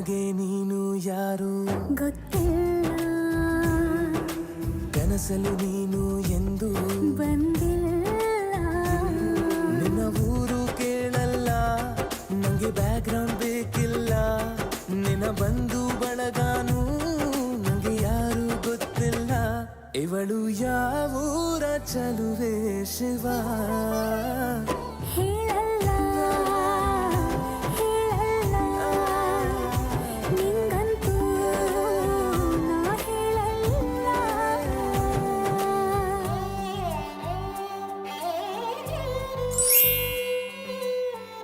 ನನಗೆ ನೀನು ಯಾರು ಗೊತ್ತಿಲ್ಲ, ಕನಸಲು ನೀನು ಎಂದು ಬಂದಿಲ್ಲ. ನಿನ್ನ ಊರು ಕೇಳಲ್ಲ, ನಂಗೆ ಬ್ಯಾಕ್ಗ್ರೌಂಡ್ ಬೇಕಿಲ್ಲ. ನಿನ್ನ ಬಂಧು ಬಳಗಾನು ನಂಗೆ ಯಾರು ಗೊತ್ತಿಲ್ಲ. ಇವಳು ಯಾವೂರ ಚಲುವೆ ಶಿವ.